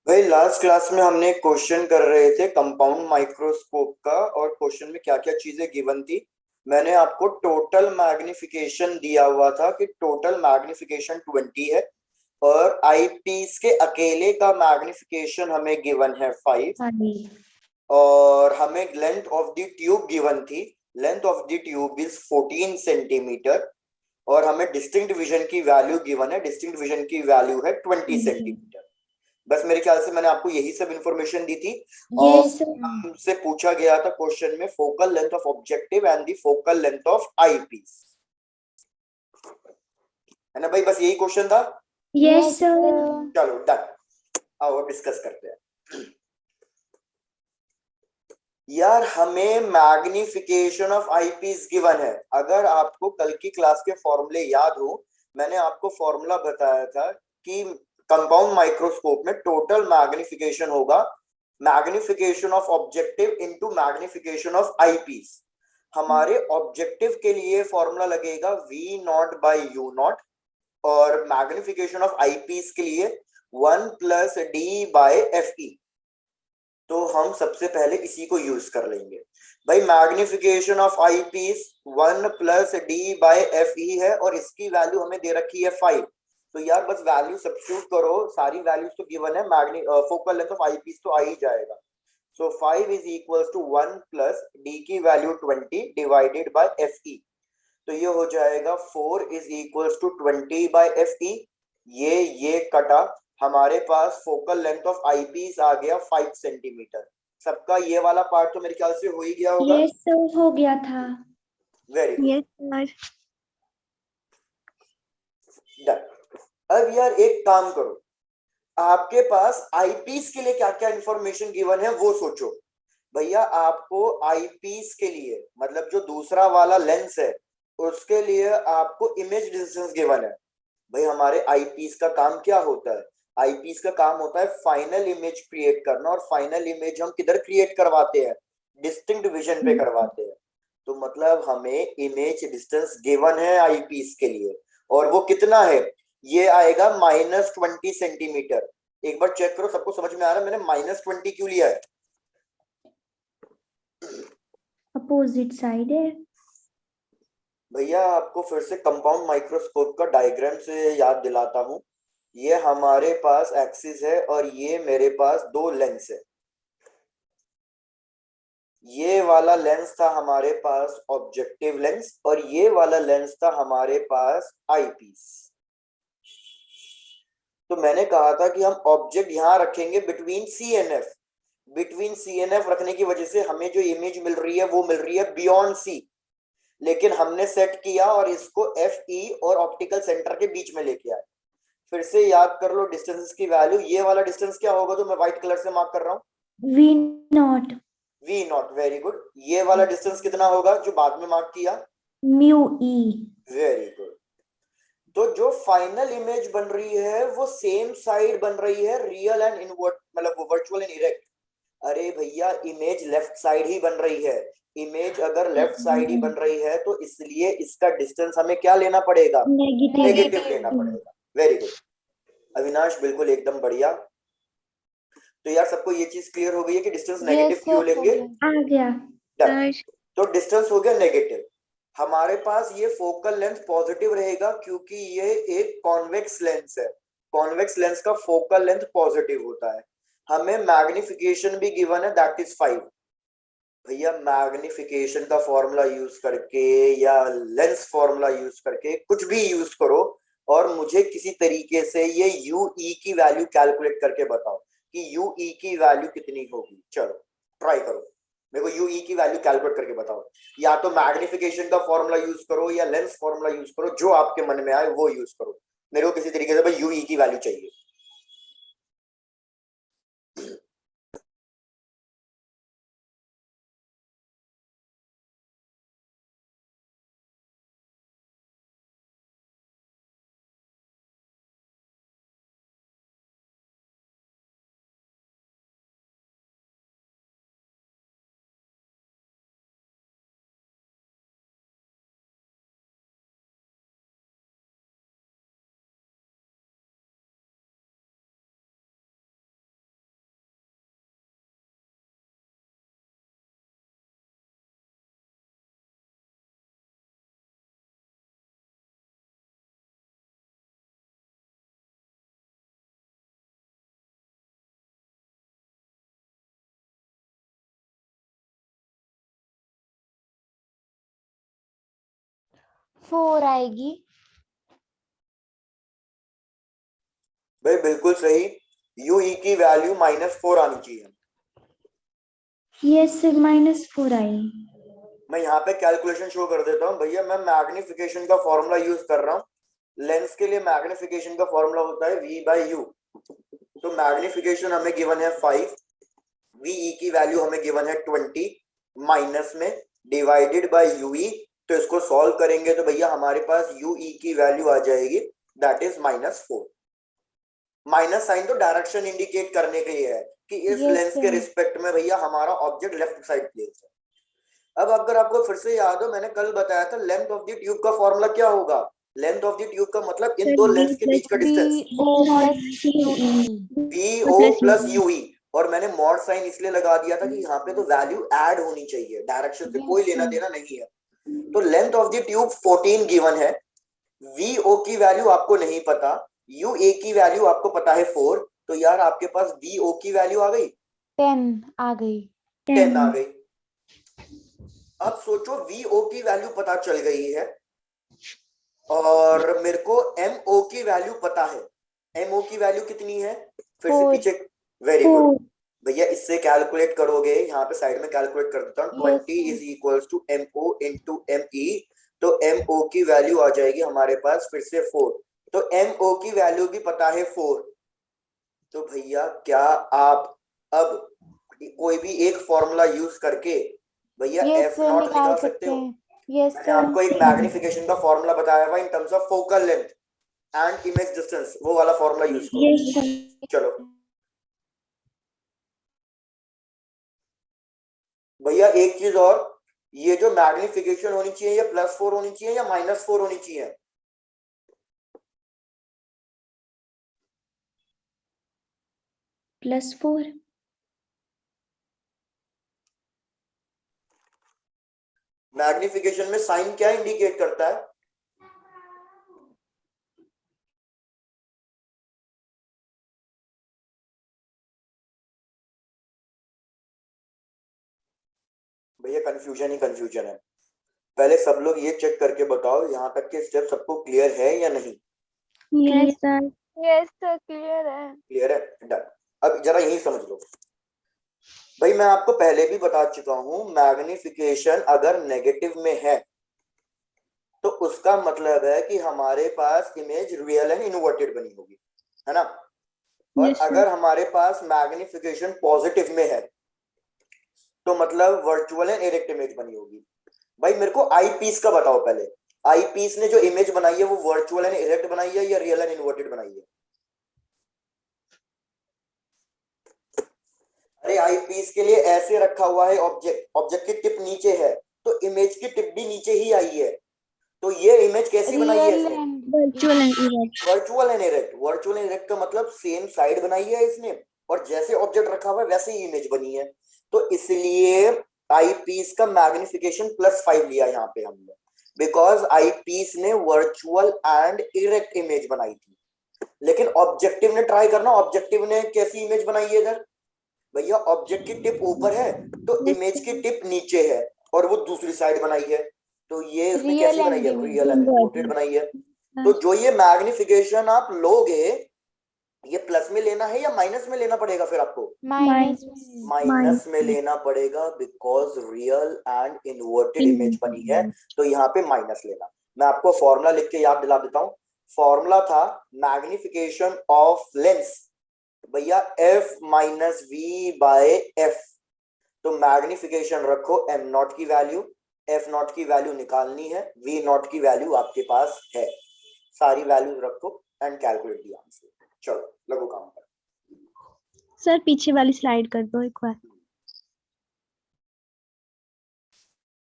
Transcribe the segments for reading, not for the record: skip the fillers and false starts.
भाई last class में हमने एक क्वेश्चन कर रहे थे कंपाउंड माइक्रोस्कोप का, और क्वेश्चन में क्या क्या चीजें गिवन थी। मैंने आपको टोटल मैग्निफिकेशन दिया हुआ था कि टोटल मैग्निफिकेशन 20 है, और आईपीस के अकेले का मैग्निफिकेशन हमें गिवन है 5। हाँ जी। और हमें length of the tube given थी। Length of the tube is 14 centimetre. और हमें डिस्टिंक्ट विजन की वैल्यू गिवन है, डिस्टिंक्ट विजन की वैल्यू है 20 सेंटीमीटर। बस मेरे ख्याल से मैंने आपको यही सब इंफॉर्मेशन दी थी। और यस सर। हमसे पूछा गया था क्वेश्चन में focal length of objective and the focal length of eyepiece, है ना भाई? बस यही क्वेश्चन था। Yes yes sir. सर। चलो डन। आओ डिस्कस करते हैं। यार हमें मैग्निफिकेशन ऑफ आईपीस गिवन है। अगर आपको कल की क्लास के फॉर्मूले याद हो, मैंने आपको फॉर्मूला बताया था कि कंपाउंड माइक्रोस्कोप में टोटल मैग्निफिकेशन होगा magnification of objective into magnification of eyepiece. हमारे ऑब्जेक्टिव के लिए फॉर्मूला लगेगा V not by U not, और मैग्निफिकेशन ऑफ आईपीस के लिए 1 + d/fe। तो हम सबसे पहले इसी को यूज कर लेंगे। भाई magnification of I piece 1 + d/fe है, और इसकी वैल्यू हमें दे रखी है 5। तो यार बस वैल्यू सब्स्टिट्यूट करो, सारी वैल्यूज तो गिवन है, मैग्नी focal length of eyepiece तो आ ही जाएगा। So 5 is equal to 1 + d की वैल्यू 20 डिवाइडेड बाय fe। तो ये हो जाएगा 4 इज इक्वल टू 20/fe। ये कटा, हमारे पास फोकल लेंथ ऑफ आईपीस आ गया 5 सेंटीमीटर। सबका ये वाला पार्ट तो मेरे ख्याल से हो ही गया होगा। यस सर, हो गया था। Very good, yes sir. Done. अब यार एक काम करो, आपके पास आईपीस के लिए क्या क्या इंफॉर्मेशन गिवन है वो सोचो। भैया आपको आईपीस के लिए, मतलब जो दूसरा वाला लेंस है, उसके लिए आपको इमेज डिस्टेंस गिवन है। भाई हमारे आईपीस का काम क्या होता है? आईपीस का काम होता है फाइनल इमेज क्रिएट करना, और फाइनल इमेज हम किधर क्रिएट करवाते हैं? डिस्टिंक्ट विजन पे करवाते हैं। तो मतलब हमें इमेज डिस्टेंस गिवन है आईपीस के लिए, और वो कितना है? ये आएगा -20 सेंटीमीटर। एक बार चेक करो, सबको समझ में आ रहा है मैंने -20 क्यों लिया है? अपोजिट साइड है। भैया आपको फिर से कंपाउंड माइक्रोस्कोप का डायग्राम से याद दिलाता हूं। ये हमारे पास एक्सिस है, और ये मेरे पास दो लेंस है। ये वाला लेंस था हमारे पास ऑब्जेक्टिव लेंस, और ये वाला लेंस था हमारे पास आईपीस। तो मैंने कहा था कि हम ऑब्जेक्ट यहां रखेंगे between C and F. Between C and F रखने की वजह से हमें जो इमेज मिल रही है वो मिल रही है बियॉन्ड सी। लेकिन हमने सेट किया और इसको एफ ई और ऑप्टिकल सेंटर के बीच में लेके आए। फिर से याद कर लो डिस्टेंस की वैल्यू। ये वाला डिस्टेंस क्या होगा जो मैं व्हाइट कलर से मार्क कर रहा हूँ? V not. V not, very good. ये वाला डिस्टेंस कितना होगा जो बाद में मार्क किया? Mu E. Very good. तो जो फाइनल इमेज बन रही है वो सेम साइड बन रही है, रियल एंड इनवर्ट, मतलब वो वर्चुअल एंड इरेक्ट। अरे भैया इमेज लेफ्ट साइड ही बन रही है। इमेज अगर लेफ्ट साइड ही बन रही है तो इसलिए इसका डिस्टेंस हमें क्या लेना पड़ेगा? नेगेटिव। नेगेटिव लेना पड़ेगा। वेरी गुड अविनाश, बिल्कुल एकदम बढ़िया। तो यार सबको ये चीज क्लियर हो गई है कि डिस्टेंस नेगेटिव यस क्यों सर, हो लेंगे? गया आ गया। डन। सर। तो डिस्टेंस हो गया नेगेटिव। हमारे पास ये फोकल लेंथ पॉजिटिव रहेगा क्योंकि ये एक कॉन्वेक्स लेंस है। कॉन्वेक्स लेंस का फोकल लेंथ पॉजिटिव होता है। हमें मैग्निफिकेशन भी गिवन है, दैट इज 5। भैया मैग्निफिकेशन का फॉर्मूला यूज करके या लेंस फॉर्मूला यूज करके कुछ भी यूज करो, और मुझे किसी तरीके से ये यू ई की वैल्यू कैलकुलेट करके बताओ कि यू ई की वैल्यू कितनी होगी। चलो ट्राई करो, मेरे को यू ई की वैल्यू कैलकुलेट करके बताओ। या तो मैग्निफिकेशन का फॉर्मूला यूज करो या लेंस फॉर्मूला यूज करो, जो आपके मन में आए वो यूज करो। मेरे को किसी तरीके से भाई यू ई की वैल्यू चाहिए। 4 आएगी। भाई बिल्कुल सही, यूई की वैल्यू -4 आनी चाहिए। Yes, sir, -4 आई। मैं यहाँ पे कैलकुलेशन शो कर देता हूँ भैया, मैं मैग्निफिकेशन का फॉर्मूला यूज कर रहा हूँ। लेंस के लिए मैग्निफिकेशन का फॉर्मूला होता है V/U। तो मैग्निफिकेशन हमें गिवन है 5, VE की वैल्यू हमें गिवन है 20, माइनस में डिवाइडेड बाय UE। तो इसको सॉल्व करेंगे तो भैया हमारे पास UE की वैल्यू आ जाएगी, दैट इज -4। माइनस साइन तो डायरेक्शन इंडिकेट करने के लिए है कि इस Yes, लेंस के sir. रिस्पेक्ट में भैया हमारा ऑब्जेक्ट लेफ्ट साइड प्लेस है। अब अगर आपको फिर से याद हो, मैंने कल बताया था लेंथ ऑफ द ट्यूब का फॉर्मूला क्या होगा। लेंथ ऑफ द ट्यूब का मतलब इन दो लेंस के बीच का distance, BO plus UE. BO plus UE। और मैंने मॉड साइन इसलिए लगा दिया था कि यहाँ पे तो वैल्यू ऐड होनी चाहिए, डायरेक्शन से कोई लेना देना नहीं है। तो length of the tube 14 given है, VO की वैल्यू आपको नहीं पता, UA की वैल्यू आपको पता है 4। तो यार आपके पास VO की वैल्यू आ गई 10 आ गई। 10 आ गई। अब सोचो VO की वैल्यू पता चल गई है और मेरे को MO की वैल्यू पता है। MO की वैल्यू कितनी है, फिर से 4. पीछे, वेरी गुड भैया, इससे कैलकुलेट करोगे, यहाँ पे साइड में कैलकुलेट कर देता हूँ। Yes, 20 sir. Is equals to MO into ME। तो MO की वैल्यू आ जाएगी हमारे पास फिर से 4। तो MO की वैल्यू भी पता है 4। तो भैया क्या आप अब कोई भी एक फॉर्मूला यूज करके भैया Yes, एफ sir, नॉट निकाल निकाल सकते सकते हो। हैं। Yes, मैंने sir. आपको एक मैग्निफिकेशन का फॉर्मूला बताया हुआ in terms of focal length and image distance, वो वाला फॉर्मूला यूज करो। Yes, sir. चलो भैया एक चीज और, ये जो मैग्निफिकेशन होनी चाहिए ये +4 होनी चाहिए या -4 होनी चाहिए? +4। मैग्निफिकेशन में साइन क्या इंडिकेट करता है? भैया कंफ्यूजन ही कंफ्यूजन है। पहले सब लोग ये चेक करके बताओ यहाँ तक के स्टेप सबको क्लियर है या नहीं? Yes, sir. Yes, sir, clear है। क्लियर है, डन। अब जरा यही समझ लो भाई, मैं आपको पहले भी बता चुका हूं, मैग्निफिकेशन अगर नेगेटिव में है तो उसका मतलब है कि हमारे पास इमेज रियल एंड इन्वर्टेड बनी होगी, है ना। और Yes, sir. अगर हमारे पास मैग्निफिकेशन पॉजिटिव में है तो मतलब वर्चुअल एंड इरेक्ट इमेज बनी होगी। भाई मेरे को आई पीस का बताओ पहले, आई पीस ने जो इमेज बनाई है वो वर्चुअल एंड इरेक्ट बनाई है या रियल एंड इन्वर्टेड बनाई है? अरे आई पीस के लिए ऐसे रखा हुआ है ऑब्जेक्ट, ऑब्जेक्ट की टिप नीचे है तो इमेज की टिप भी नीचे ही आई है। तो ये इमेज कैसी बनाई है इसने? Virtual and erect. Virtual and erect. Virtual and erect का मतलब सेम साइड बनाई है इसने और जैसे ऑब्जेक्ट रखा हुआ है वैसे ही इमेज बनी है। तो इसलिए आई पीस का मैग्निफिकेशन +5 लिया यहाँ पे हमने, बिकॉज आई पीस ने वर्चुअल एंड इरेक्ट इमेज बनाई थी। लेकिन ऑब्जेक्टिव ने ट्राई करना, ऑब्जेक्टिव ने कैसी इमेज बनाई है इधर? भैया ऑब्जेक्ट की टिप ऊपर है तो इमेज की टिप नीचे है और वो दूसरी साइड बनाई है। तो ये उसने कैसी बनाई है? रियल एंड इन्वर्टेड बनाई है। तो जो ये मैग्निफिकेशन आप लोगे, ये प्लस में लेना है या माइनस में लेना पड़ेगा? फिर आपको माइनस में लेना पड़ेगा, because real and inverted image बनी है। तो यहाँ पे माइनस लेना। मैं आपको फॉर्मूला लिख के याद दिला देता हूँ। फॉर्मूला था मैग्निफिकेशन ऑफ लेंस भैया F माइनस V/F। तो मैग्निफिकेशन रखो M0 की वैल्यू, F0 की वैल्यू निकालनी है, V0 की वैल्यू आपके पास है, सारी वैल्यू रखो एंड कैलकुलेट द आंसर। चलो लगो काम पर। सर पीछे वाली स्लाइड कर दो एक बार।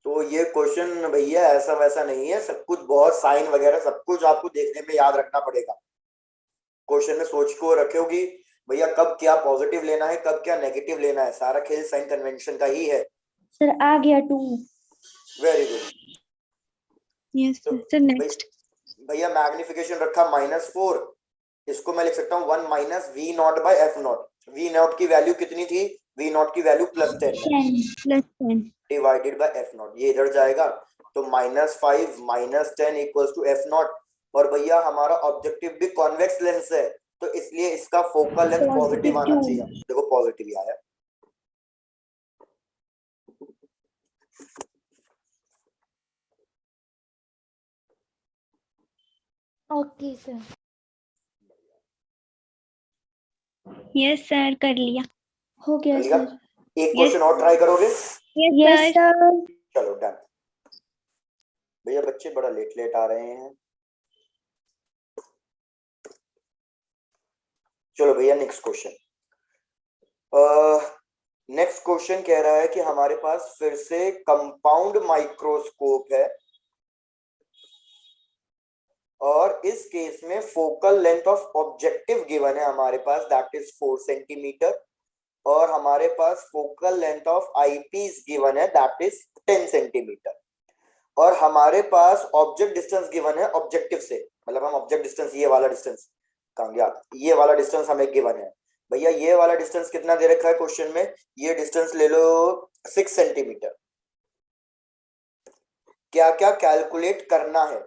तो ये क्वेश्चन भैया ऐसा वैसा नहीं है, सब कुछ बहुत साइन वगैरह सब कुछ आपको देखने में याद रखना पड़ेगा। क्वेश्चन में सोच को रखोगी भैया कब क्या पॉजिटिव लेना है कब क्या नेगेटिव लेना है, सारा खेल साइन कन्वेंशन का ही है। सर आ गया 2। Very good. Yes sir next. भैया मैग्निफिकेशन रखा -4, इसको मैं लिख सकता हूँ 1 माइनस V0/F0। V0 की वैल्यू कितनी थी? V0 की वैल्यू +10 10 +10 डिवाइडेड बाय F0, ये इधर जाएगा तो -5 -10 इक्वल्स टू F0। और भैया हमारा ऑब्जेक्टिव भी कॉन्वेक्स लेंस है, तो इसलिए इसका फोकल लेंथ पॉजिटिव आना +2। चाहिए। देखो पॉजिटिव ही आया। Okay sir. यस सर, कर लिया। हो गया कर लिया? सर। एक Yes. क्वेश्चन और ट्राई करोगे? Yes yes sir. सर। चलो डन। भैया बच्चे बड़ा लेट लेट आ रहे हैं। चलो भैया नेक्स्ट क्वेश्चन। नेक्स्ट क्वेश्चन कह रहा है कि हमारे पास फिर से कंपाउंड माइक्रोस्कोप है, और इस केस में focal length of objective given है हमारे पास, दैट इज 4 सेंटीमीटर, और हमारे पास focal length of eyepiece given है, दैट इज 10 सेंटीमीटर, और हमारे पास ऑब्जेक्ट डिस्टेंस गिवन है ऑब्जेक्टिव से, मतलब हम ऑब्जेक्ट डिस्टेंस, ये वाला डिस्टेंस कहाँ गया, ये वाला डिस्टेंस हमें गिवन है। भैया ये वाला डिस्टेंस कितना दे रखा है क्वेश्चन में, ये डिस्टेंस ले लो 6 सेंटीमीटर। क्या क्या कैलकुलेट करना है?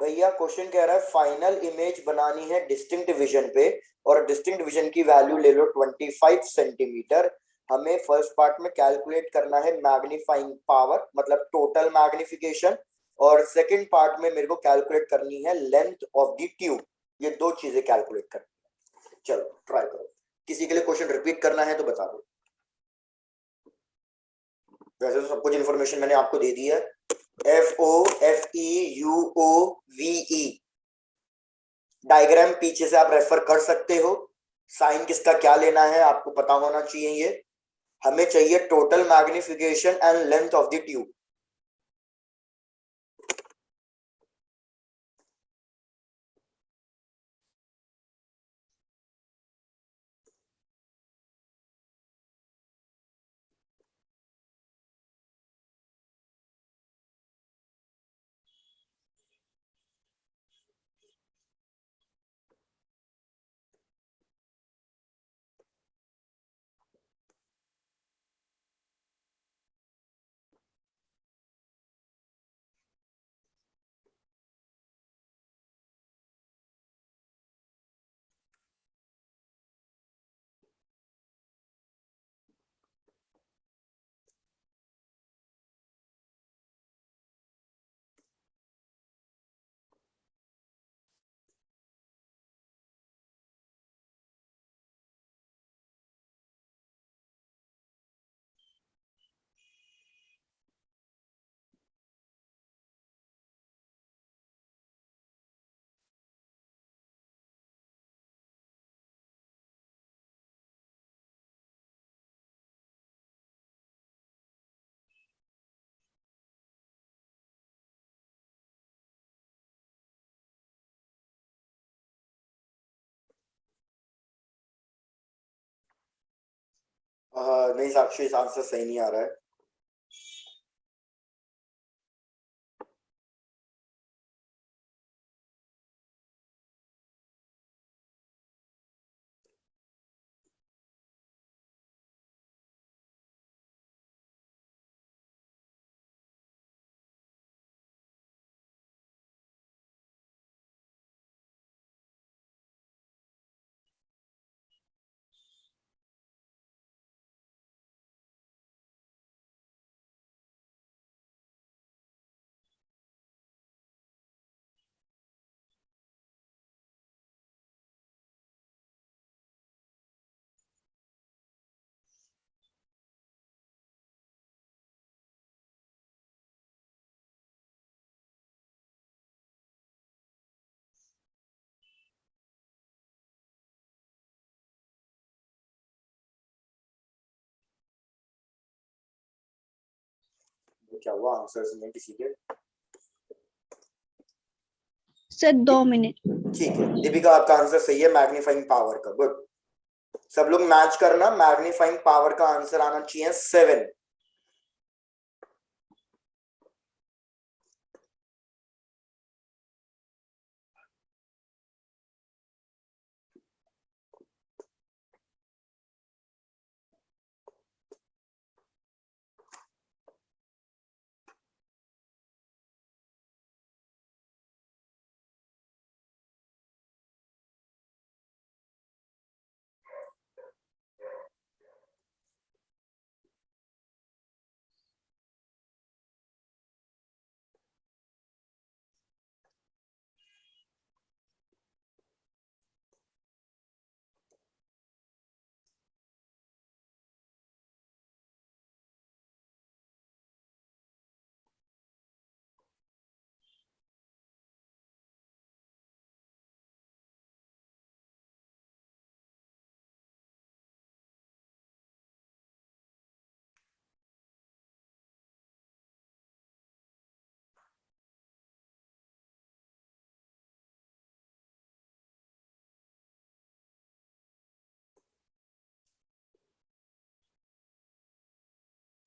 भैया क्वेश्चन कह रहा है फाइनल इमेज बनानी है डिस्टिंक्ट विजन पे, और डिस्टिंक्ट विजन की वैल्यू ले लो 25 सेंटीमीटर। हमें फर्स्ट पार्ट में कैलकुलेट करना है मैग्नीफाइंग पावर, मतलब टोटल मैग्निफिकेशन, और सेकंड पार्ट में मेरे को कैलकुलेट करनी है लेंथ ऑफ द ट्यूब। ये दो चीजें कैलकुलेट करनी है। चलो ट्राई करो। किसी के लिए क्वेश्चन रिपीट करना है तो बता दो। वैसे तो सब कुछ इन्फॉर्मेशन मैंने आपको दे दी है। FOFEUOVE डायग्राम पीछे से आप रेफर कर सकते हो। साइन किसका क्या लेना है आपको पता होना चाहिए। ये हमें चाहिए total magnification and length of the tube. नहीं साक्षी, इस आंसर सही नहीं आ रहा है। क्या हुआ आंसर्स में किसी के? Sir 2 minute. ठीक है दीपिका, आपका आंसर सही है, मैग्नीफाइंग पावर का। गुड। सब लोग मैच करना, मैग्नीफाइंग पावर का आंसर आना चाहिए 7।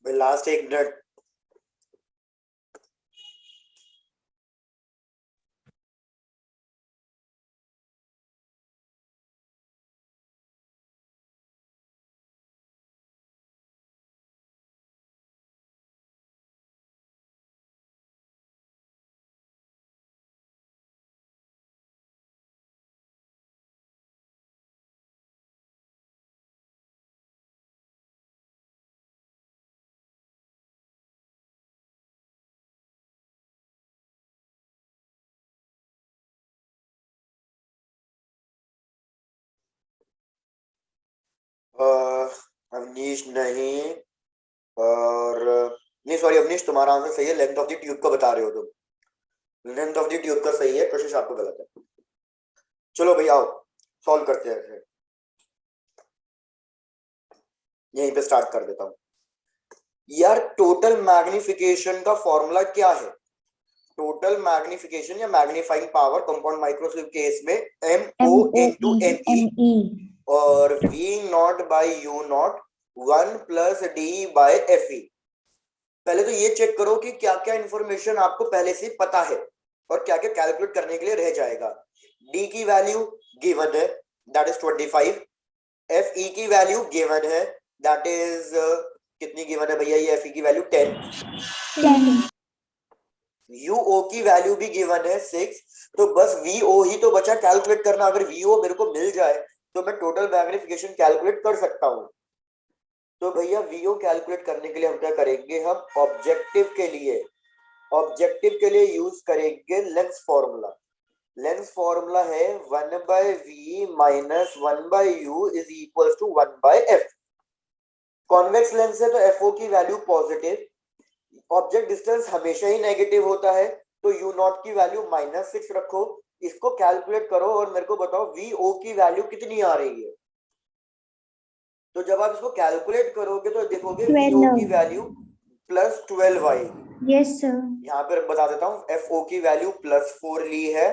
भाई लास्ट 1 मिनट। अवनीश नहीं, और नहीं सॉरी अवनीश, तुम्हारा आंसर सही है, लेंथ ऑफ द ट्यूब का बता रहे हो तुम। लेंथ ऑफ द ट्यूब का सही है, कोशिश आपको गलत है। चलो भाई आओ सॉल्व करते हैं फिर। यहीं पे स्टार्ट कर देता हूँ। यार टोटल मैग्निफिकेशन का फॉर्मूला क्या है? टोटल मैग्निफिकेशन या magnifying power compound microscope case में MO इंटू ME और V not by U not 1 plus D by FE। पहले तो ये चेक करो कि क्या क्या इंफॉर्मेशन आपको पहले से पता है और क्या क्या कैलकुलेट करने के लिए रह जाएगा। D की वैल्यू गिवन है, दैट इज 25। FE की वैल्यू गिवन है, दैट इज कितनी गिवन है भैया? ये FE की वैल्यू 10। 10 UO की वैल्यू भी गिवन है 6। तो बस VO ही तो बचा कैलकुलेट करना। अगर VO मेरे को मिल जाए तो मैं टोटल मैग्निफिकेशन कैलकुलेट कर सकता हूं। तो भैया VO कैलकुलेट करने के लिए हम क्या करेंगे? हम ऑब्जेक्टिव के लिए यूज करेंगे लेंस फॉर्मूला। लेंस फॉर्मूला है 1/V minus 1/U is equal to 1/F। Convex lens है तो FO की वैल्यू पॉजिटिव, ऑब्जेक्ट डिस्टेंस हमेशा ही नेगेटिव होता है, तो U नॉट की वैल्यू -6 रखो। इसको कैलकुलेट करो और मेरे को बताओ VO की वैल्यू कितनी आ रही है। तो जब आप इसको कैलकुलेट करोगे तो देखोगे VO की 12 वैल्यू +12 आएगी। यस सर यहाँ पर बता देता हूँ, FO की वैल्यू +4 ली है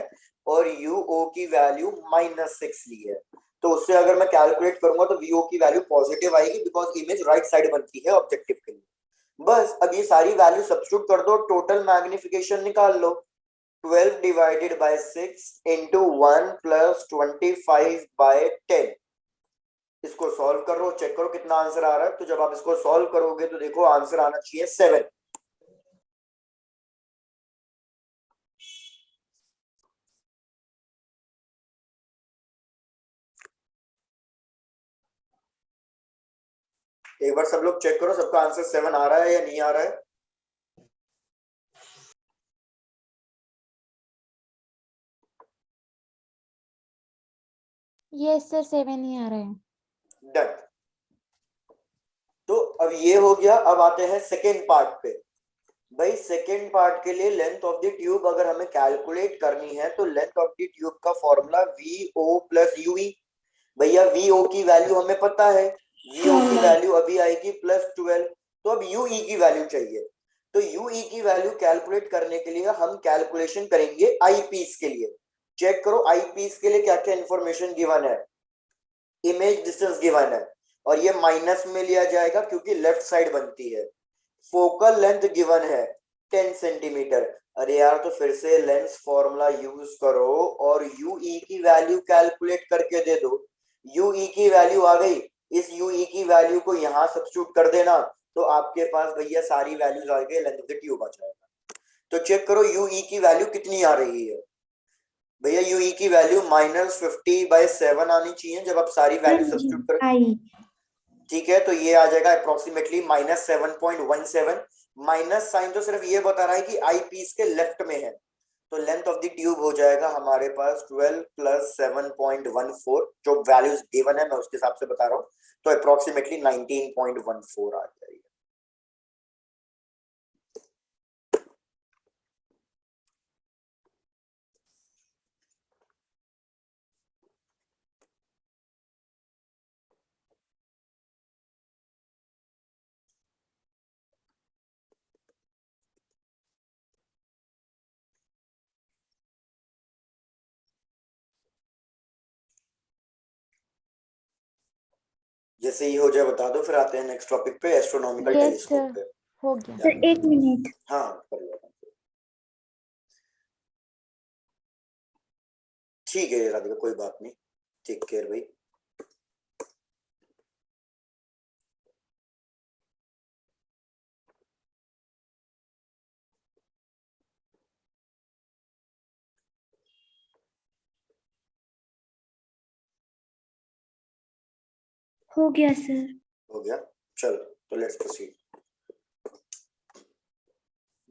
और UO की वैल्यू -6 ली है। तो उससे अगर मैं कैलकुलेट करूंगा तो VO की वैल्यू पॉजिटिव आएगी, बिकॉज इमेज राइट साइड बनती है ऑब्जेक्टिव के लिए। बस अब ये सारी वैल्यू सब्स्टिट्यूट कर दो, टोटल मैग्निफिकेशन निकाल लो। 12 डिवाइडेड बाय 6 इंटू 1 प्लस 25/10। इसको सॉल्व करो, चेक करो कितना आंसर आ रहा है। तो जब आप इसको सॉल्व करोगे तो देखो आंसर आना चाहिए 7। एक बार सब लोग चेक करो सबका आंसर 7 आ रहा है या नहीं आ रहा है। यस सर 7 ही आ रहा है डन। तो अब ये हो गया, अब आते हैं सेकेंड पार्ट पे। भाई सेकेंड पार्ट के लिए लेंथ ऑफ द ट्यूब अगर हमें कैलकुलेट करनी है तो लेंथ ऑफ द ट्यूब का फॉर्मूला VO प्लस UE। भैया VO की वैल्यू हमें पता है, VO की वैल्यू अभी आएगी +12। तो अब UE की वैल्यू चाहिए। तो UE की वैल्यू कैलकुलेट करने के लिए हम कैलकुलेशन करेंगे आई पीस के लिए। चेक करो आई पीस के लिए क्या क्या इंफॉर्मेशन गिवन है। इमेज डिस्टेंस गिवन है और ये माइनस में लिया जाएगा क्योंकि लेफ्ट साइड बनती है। फोकल लेंथ गिवन है 10 सेंटीमीटर। अरे यार तो फिर से लेंस फॉर्मूला यूज करो और UE की वैल्यू कैलकुलेट करके दे दो। UE की वैल्यू आ गई, इस UE की वैल्यू को यहाँ सब्स्टिट्यूट कर देना तो आपके पास भैया सारी वैल्यूज आ गई, लेंथ ऑफ द ट्यूब आ जाएगा। तो चेक करो UE की वैल्यू कितनी आ रही है। भैया UE की वैल्यू -50/7 आनी चाहिए जब आप सारी वैल्यू सब्स्टिट्यूट करें। आई ठीक है, तो ये आ जाएगा अप्रोक्सीमेटली -7.17। माइनस साइन तो सिर्फ ये बता रहा है कि आई पीस के लेफ्ट में है। तो लेंथ ऑफ द ट्यूब हो जाएगा हमारे पास 12 + 7.14। जो वैल्यूज गिवन है मैं उसके हिसाब से बता रहा हूँ, तो अप्रोक्सीमेटली 19.14 आ जाएगी। जैसे ही हो जाए बता दो, फिर आते हैं नेक्स्ट टॉपिक पे, एस्ट्रोनॉमिकल Yes, टेलीस्कोप sir. पे। हो गया. Sir 1 minute. हाँ कर लो। ठीक है राधिका, कोई बात नहीं, टेक केयर भाई। हो गया सर। हो गया, चलो तो लेट्स प्रोसीड।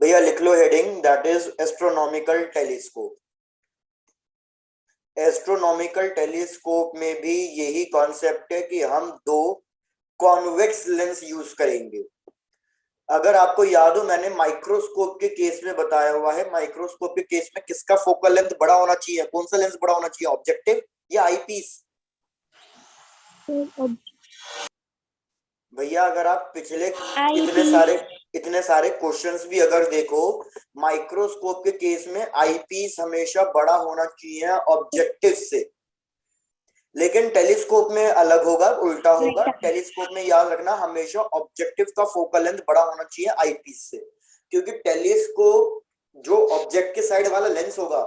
भैया लिख लो heading, that is astronomical telescope. Astronomical telescope में भी यही कॉन्सेप्ट है कि हम दो कॉन्वेक्स लेंस यूज करेंगे। अगर आपको याद हो, मैंने माइक्रोस्कोप के केस में बताया हुआ है, माइक्रोस्कोप के केस में किसका फोकल लेंथ बड़ा होना चाहिए, कौन सा लेंस बड़ा होना चाहिए, ऑब्जेक्टिव या आईपीस? भैया अगर आप पिछले इतने सारे क्वेश्चंस भी अगर देखो, माइक्रोस्कोप के केस में आईपीस हमेशा बड़ा होना चाहिए ऑब्जेक्टिव से, लेकिन टेलीस्कोप में अलग होगा, उल्टा होगा। टेलीस्कोप में याद रखना हमेशा ऑब्जेक्टिव का फोकल लेंथ बड़ा होना चाहिए आईपीस से, क्योंकि टेलीस्कोप जो ऑब्जेक्ट के साइड वाला लेंस होगा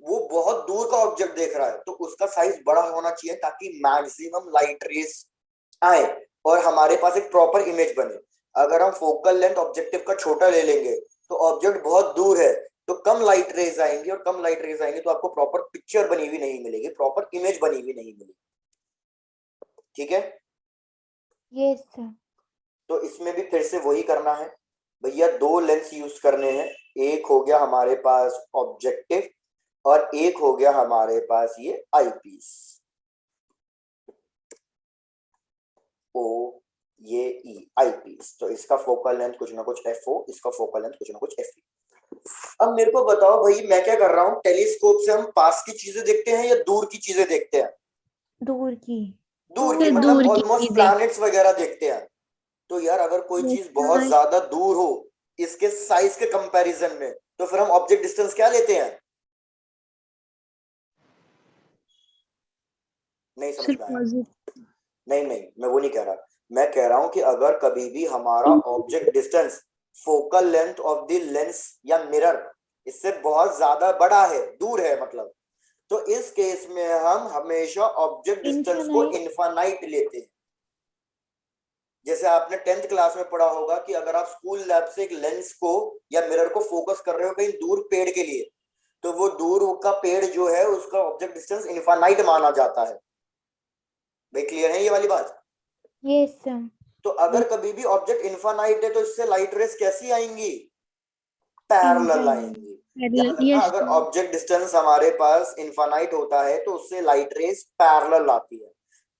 वो बहुत दूर का ऑब्जेक्ट देख रहा है, तो उसका साइज बड़ा होना चाहिए ताकि मैक्सिमम लाइट रेस आए और हमारे पास एक प्रॉपर इमेज बने। अगर हम फोकल लेंथ ऑब्जेक्टिव का छोटा ले लेंगे तो ऑब्जेक्ट बहुत दूर है, तो कम लाइट रेज आएंगी, और कम लाइट रेज आएंगे तो आपको प्रॉपर पिक्चर बनी हुई नहीं मिलेगी, प्रॉपर इमेज बनी हुई नहीं मिलेगी। ठीक है? Yes, sir. तो इसमें भी फिर से वही करना है भैया, दो लेंस यूज करने हैं। एक हो गया हमारे पास ऑब्जेक्टिव और एक हो गया हमारे पास ये आईपीस। ओ ये ई आईपीस, तो इसका फोकल लेंथ कुछ ना कुछ एफओ, इसका फोकल लेंथ कुछ ना कुछ एफई। अब मेरे को बताओ भाई, मैं क्या कर रहा हूँ, टेलीस्कोप से हम पास की चीजें देखते हैं या दूर की चीजें देखते हैं? दूर की. दूर की, मतलब ऑलमोस्ट प्लैनेट्स वगैरह देखते हैं। तो यार अगर कोई चीज बहुत ज्यादा दूर हो इसके साइज के कंपैरिजन में, तो फिर हम ऑब्जेक्ट डिस्टेंस क्या लेते हैं? नहीं समझ में आया? नहीं मैं वो नहीं कह रहा, मैं कह रहा हूं कि अगर कभी भी हमारा object distance focal length of the lens या मिरर इससे बहुत ज्यादा बड़ा है, दूर है मतलब, तो इस केस में हम हमेशा ऑब्जेक्ट डिस्टेंस को इनफाइनाइट लेते हैं। जैसे आपने 10th क्लास में पढ़ा होगा कि अगर आप स्कूल लैब से एक लेंस को या मिरर को फोकस कर रहे हो कहीं दूर पेड़ के लिए, तो वो दूर का पेड़ जो है उसका ऑब्जेक्ट डिस्टेंस इनफाइनाइट माना जाता है। भाई क्लियर है ये वाली बात? Yes, sir. तो अगर कभी भी ऑब्जेक्ट इनफाइनाइट है तो इससे लाइट रेस कैसी आएंगी? पैरेलल आएंगी। याद रखना, अगर ऑब्जेक्ट डिस्टेंस हमारे पास इनफाइनाइट होता है तो उससे लाइट रेस पैरेलल आती है,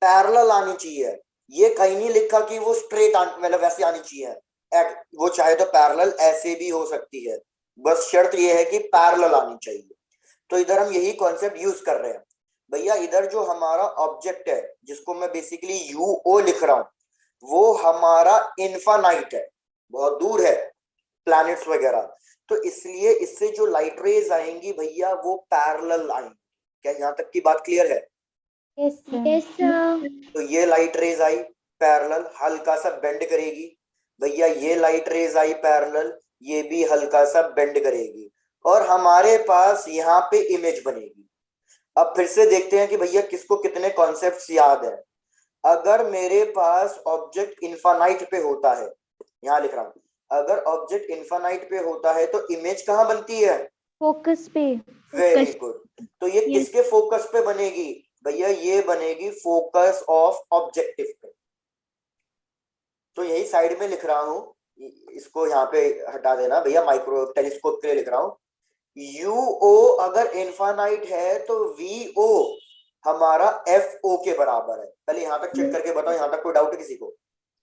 पैरेलल आनी चाहिए। ये कहीं नहीं लिखा कि वो स्ट्रेट मतलब वैसे आनी चाहिए, वो चाहे तो पैरेलल ऐसे भी हो सकती है, बस शर्त ये है कि पैरेलल आनी चाहिए। तो इधर हम यही कॉन्सेप्ट यूज कर रहे हैं भैया। इधर जो हमारा ऑब्जेक्ट है जिसको मैं बेसिकली यूओ लिख रहा हूं, वो हमारा इनफाइनाइट है, बहुत दूर है प्लैनेट्स वगैरह, तो इसलिए इससे जो लाइट रेज आएंगी भैया वो पैरेलल आएंगी। क्या यहां तक की बात क्लियर है? Yes, sir. Yes sir. तो ये लाइट रेज आई पैरेलल, हल्का सा बेंड करेगी भैया, ये लाइट रेज आई पैरेलल, ये भी हल्का सा बेंड करेगी, और हमारे पास यहाँ पे इमेज बनेगी। अब फिर से देखते हैं कि भैया किसको कितने कॉन्सेप्ट्स याद है। अगर मेरे पास ऑब्जेक्ट इनफाइनाइट पे होता है, यहां लिख रहा हूं, अगर ऑब्जेक्ट इनफाइनाइट पे होता है तो इमेज कहां बनती है? Focus पे. Very good. तो ये किसके फोकस पे बनेगी भैया? ये बनेगी फोकस ऑफ ऑब्जेक्टिव पे। तो यही साइड में लिख रहा हूं, इसको यहाँ पे हटा देना भैया, माइक्रो टेलीस्कोप के लिए लिख रहा हूं। यूओ अगर इनफाइनाइट है तो वीओ हमारा एफओ के बराबर है। पहले यहां तक चेक करके बताओ, यहां तक कोई डाउट है किसी को?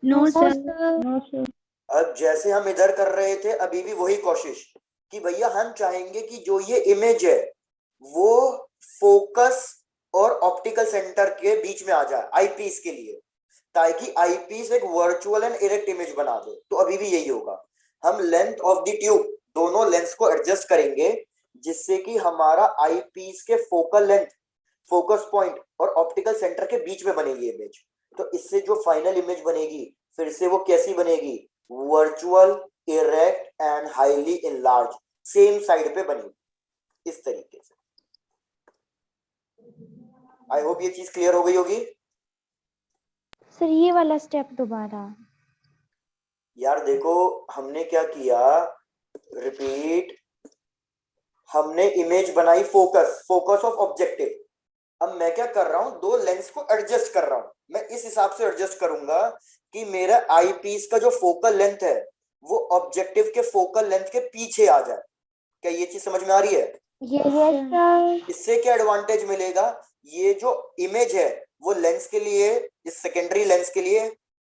नो No, सर। sir. No sir. अब जैसे हम इधर कर रहे थे अभी भी वही कोशिश कि भैया हम चाहेंगे कि जो ये इमेज है वो फोकस और ऑप्टिकल सेंटर के बीच में आ जाए आईपीस के लिए, ताकि आईपीस एक वर्चुअल एंड इरेक्ट इमेज बना दे। तो अभी भी यही होगा, हम लेंथ ऑफ द ट्यूब दोनों लेंस को एडजस्ट करेंगे जिससे कि हमारा आईपीस के फोकल लेंथ, फोकस पॉइंट और ऑप्टिकल सेंटर के बीच में बनेगी इमेज। तो इससे जो फाइनल इमेज बनेगी फिर से वो कैसी बनेगी, virtual, erect and highly enlarge, same side पे बनेगी इस तरीके से। आई होप ये चीज क्लियर हो गई होगी। सर ये वाला स्टेप दोबारा। यार देखो हमने क्या किया, रिपीट, हमने इमेज बनाई फोकस, फोकस ऑफ ऑब्जेक्टिव। अब मैं क्या कर रहा हूं, दो लेंस को एडजस्ट कर रहा हूं। मैं इस हिसाब से एडजस्ट करूंगा कि मेरा आई पीस का जो फोकल लेंथ है वो ऑब्जेक्टिव के फोकल लेंथ के पीछे आ जाए। क्या ये चीज समझ में आ रही है? Yes sir. इससे क्या एडवांटेज मिलेगा, ये जो इमेज है वो लेंस के लिए, इस सेकेंडरी लेंस के लिए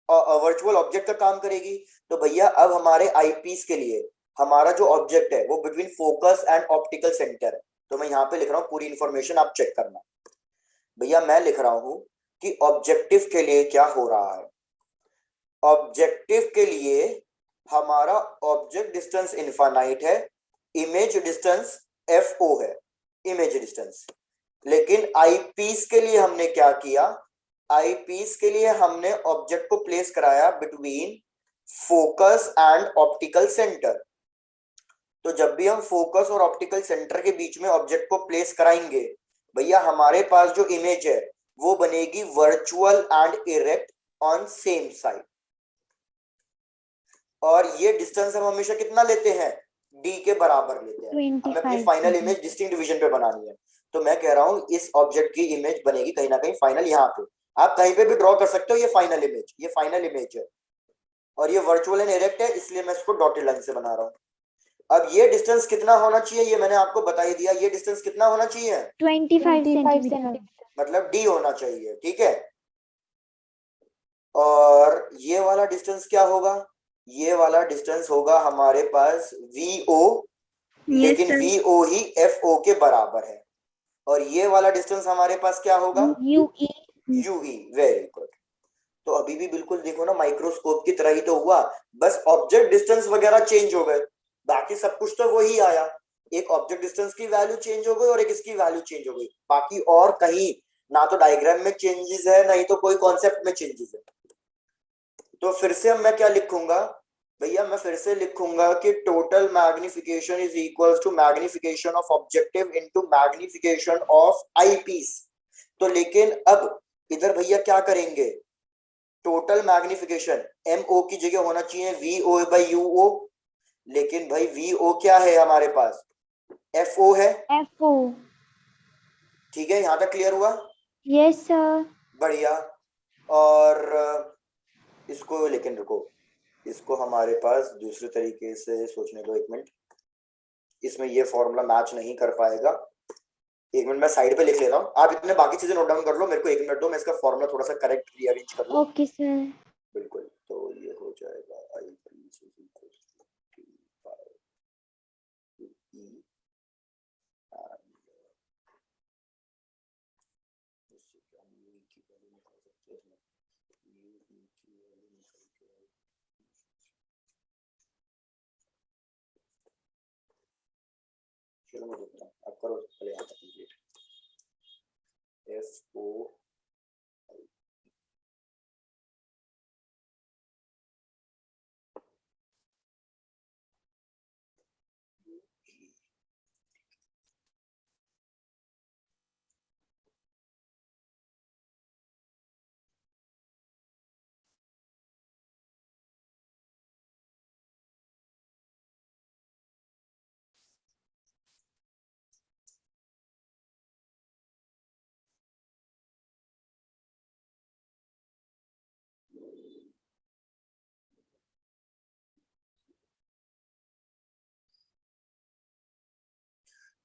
वर्चुअल ऑब्जेक्ट का काम करेगी। तो भैया अब हमारे आई पीस के लिए हमारा जो ऑब्जेक्ट है वो between focus and optical centre है। तो मैं यहाँ पे लिख रहा हूँ, पूरी इंफॉर्मेशन आप चेक करना। भैया मैं लिख रहा हूं कि ऑब्जेक्टिव के लिए क्या हो रहा है, ऑब्जेक्टिव के लिए हमारा ऑब्जेक्ट डिस्टेंस इनफाइनाइट है, इमेज डिस्टेंस एफ ओ है, इमेज डिस्टेंस। लेकिन आई पीस के लिए हमने क्या किया, आई पीस के लिए हमने ऑब्जेक्ट को प्लेस कराया between focus and optical centre. तो जब भी हम फोकस और ऑप्टिकल सेंटर के बीच में ऑब्जेक्ट को प्लेस कराएंगे भैया हमारे पास जो इमेज है वो बनेगी virtual and erect on same side. और ये डिस्टेंस हम हमेशा कितना लेते हैं, डी के बराबर लेते हैं। हमें अपनी 25 फाइनल इमेज डिस्टिंक्ट डिवीजन पे बनानी है। तो मैं कह रहा हूं इस ऑब्जेक्ट की इमेज बनेगी कहीं ना कहीं फाइनल यहाँ पे। आप कहीं पे भी ड्रॉ कर सकते हो, ये फाइनल इमेज, ये फाइनल इमेज है और ये वर्चुअल एंड इरेक्ट है, इसलिए मैं इसको डॉटेड लाइन से बना रहा हूँ। अब ये डिस्टेंस कितना होना चाहिए ये मैंने आपको बता ही दिया, ये डिस्टेंस कितना होना चाहिए, 25 सेंटीमीटर। मतलब डी होना चाहिए, ठीक है। और ये वाला डिस्टेंस क्या होगा, ये वाला डिस्टेंस होगा हमारे पास VO, लेकिन सर। VO ही FO के बराबर है। और ये वाला डिस्टेंस हमारे पास क्या होगा, UE। UE। Very good. तो अभी भी बिल्कुल देखो ना माइक्रोस्कोप की तरह ही तो हुआ, बस ऑब्जेक्ट डिस्टेंस वगैरह चेंज हो गए, बाकी सब कुछ तो वही आया। एक ऑब्जेक्ट डिस्टेंस की वैल्यू चेंज हो गई और एक इसकी वैल्यू चेंज हो गई, बाकी और कहीं ना तो डायग्राम में चेंजेस है नहीं तो कोई कॉन्सेप्ट में चेंजेस है। तो फिर से अब मैं क्या लिखूंगा भैया, मैं फिर से लिखूंगा कि total magnification is equals to magnification of objective into magnification of eyepiece. तो लेकिन अब इधर भैया क्या करेंगे, टोटल मैग्निफिकेशन MO की जगह होना चाहिए VO बाई UO, लेकिन भाई VO क्या है हमारे पास, FO है। FO। ठीक है, यहां तक क्लियर हुआ? Yes sir. बढ़िया। और इसको लेकिन रुको, इसको हमारे पास दूसरे तरीके से सोचने दो, एक मिनट। इसमें ये फॉर्मूला मैच नहीं कर पाएगा, एक मिनट मैं साइड पे लिख ले रहा हूँ, आप इतने बाकी चीजें नोट डाउन कर लो, मेरे को 1 मिनट दो, मैं इसका फॉर्मूला थोड़ा सा करेक्ट रीअरेंज कर लूँ। Okay sir. बिल्कुल, तो ये हो जाएगा आई चलो मैं देखता हूँ, आप करो पहले यहाँ तक कंप्लीट। FO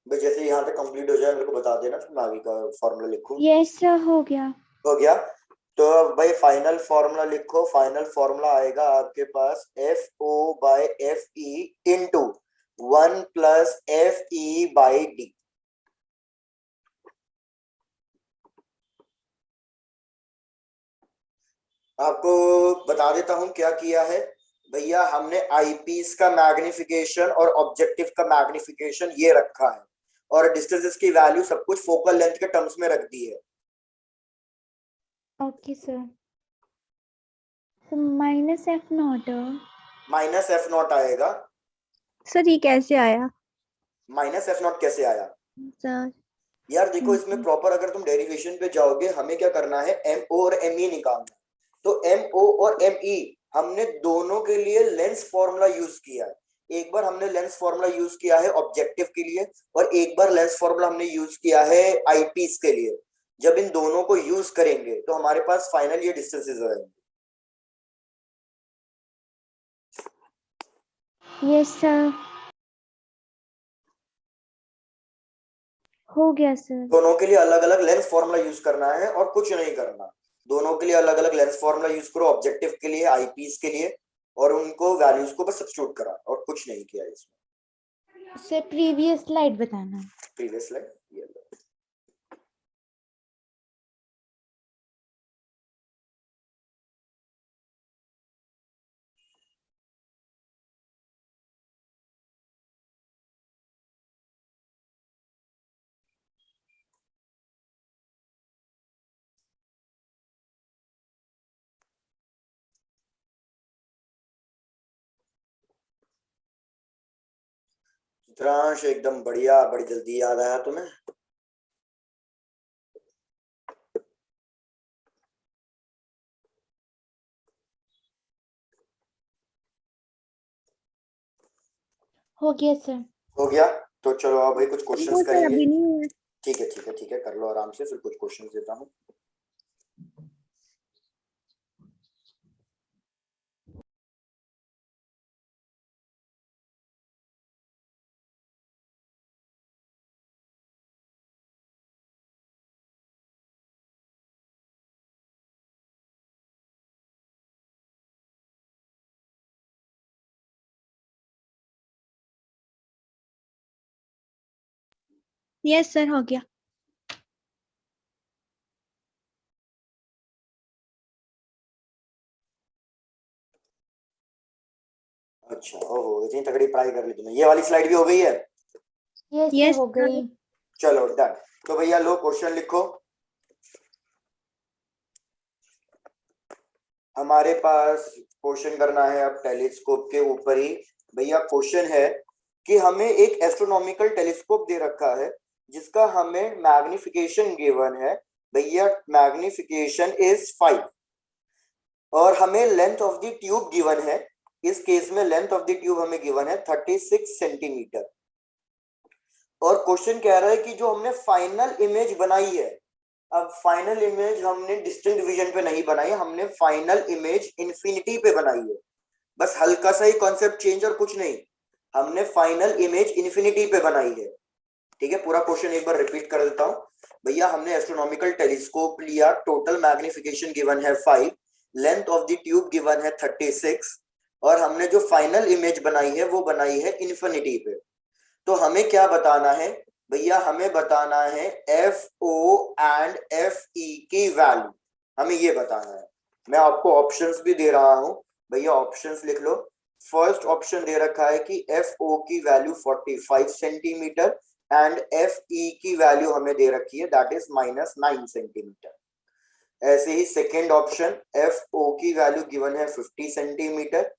भाई जैसे यहाँ तक कंप्लीट हो जाए मेरे को बता देना, फिर मैं आगे का फॉर्मूला लिखूँ। यस सर हो गया। हो गया। तो अब भाई फाइनल फॉर्मूला लिखो, फाइनल फॉर्मूला आएगा आपके पास FO by FE into 1 plus FE by D। आपको बता देता हूं क्या किया है भैया, हमने आईपीस का मैग्निफिकेशन और ऑब्जेक्टिव का मैग्निफिकेशन ये रखा है और डिस्टेंसेस की वैल्यू सब कुछ फोकल लेंथ के टर्म्स में रख दी है। Okay sir. तो minus F naught. Minus F naught आएगा। सर ये कैसे आया? माइनस एफ नॉट कैसे आया? सर यार देखो, इसमें प्रॉपर अगर तुम डेरिवेशन पे जाओगे, हमें क्या करना है, एम ओ और एम ई निकालना है। तो एम ओ और एम ई हमने दोनों के लिए लेंस फॉर्मूला यूज किया है। एक बार हमने लेंस फॉर्मूला यूज किया है ऑब्जेक्टिव के लिए, और एक बार लेंस फॉर्मूला हमने यूज किया है आईपीस के लिए। जब इन दोनों को यूज करेंगे तो हमारे पास फाइनल ये डिस्टेंसेस आएंगे। यस सर, हो गया सर। दोनों के लिए अलग अलग लेंस फॉर्मूला यूज करना है और कुछ नहीं करना। दोनों के लिए अलग अलग लेंस फॉर्मूला यूज करो, ऑब्जेक्टिव के लिए, आईपीस के लिए, और उनको वैल्यूज को बस सब्स्टिट्यूट करा, और कुछ नहीं किया इसमें। सर प्रीवियस स्लाइड बताना। प्रीवियस स्लाइड ये लो। चित्रांश एकदम बढ़िया, बड़ी जल्दी याद आया तुम्हें। हो गया सर। हो गया? तो चलो अब भाई कुछ क्वेश्चंस वो सर करेंगे। अभी नहीं हुआ। ठीक है ठीक है ठीक है, कर लो आराम से, फिर कुछ क्वेश्चंस देता हूँ। यस सर हो गया। अच्छा, ओहो, इतनी तगड़ी पढ़ाई कर ली तुमने। ये वाली स्लाइड भी हो गई है? यस सर यस हो गई। चलो डन। तो भैया लो क्वेश्चन लिखो। हमारे पास क्वेश्चन करना है अब टेलीस्कोप के ऊपर ही। भैया क्वेश्चन है कि हमें एक एस्ट्रोनॉमिकल टेलीस्कोप दे रखा है जिसका हमें मैग्निफिकेशन गिवन है। भैया मैग्निफिकेशन इज 5, और हमें length of the tube given है। इस केस में लेंथ ऑफ द ट्यूब हमें गिवन है 36 सेंटीमीटर। और क्वेश्चन कह रहा है कि जो हमने फाइनल इमेज बनाई है, अब फाइनल इमेज हमने डिस्टेंट डिवीजन पे नहीं बनाई, हमने फाइनल इमेज इन्फिनिटी पे बनाई है। बस हल्का सा ही कॉन्सेप्ट चेंज और कुछ नहीं। हमने फाइनल इमेज इन्फिनिटी पे बनाई है। ठीक है, पूरा क्वेश्चन एक बार रिपीट कर देता हूं। भैया हमने एस्ट्रोनॉमिकल टेलीस्कोप लिया, टोटल मैग्निफिकेशन गिवन है 5, length of the tube given है 36, और हमने जो फाइनल इमेज बनाई है वो बनाई है इन्फिनिटी पे। तो हमें क्या बताना है भैया? हमें बताना है F O and F E की वैल्यू, हमें ये बताना है। मैं आपको ऑप्शंस भी दे रहा हूं, भैया ऑप्शंस लिख लो। फर्स्ट ऑप्शन दे रखा है कि एफ ओ की value 45 centimetre, and F E की वैल्यू हमें दे रखी है दैट इज -9 सेंटीमीटर। ऐसे ही सेकेंड ऑप्शन, एफ ओ की वैल्यू गिवन है 50 सेंटीमीटर,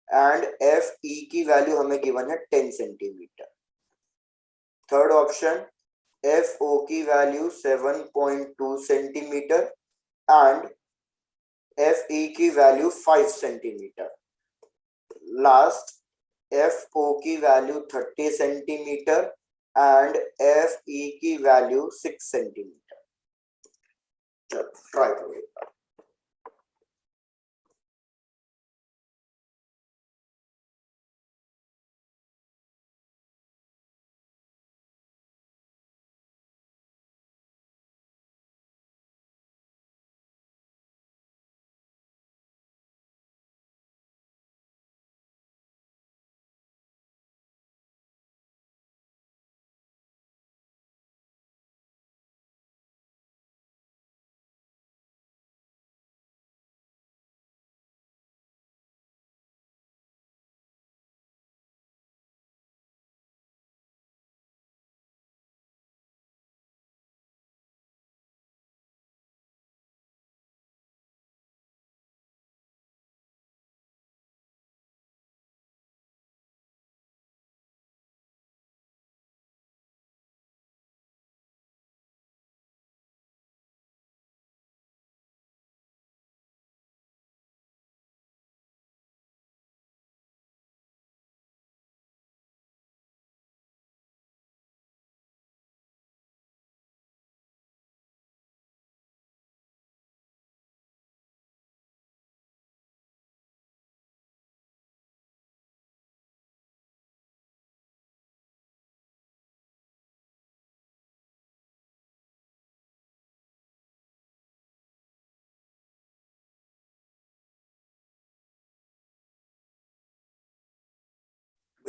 एंड एफ ई की वैल्यू हमें गिवन है 10 centimetre. Third option, F O की value 7.2 centimetre, and F E की value 5 centimetre. Last, F O की value 30 centimetre, and F E की वैल्यू 6 सेंटीमीटर। चलो ट्राई करो।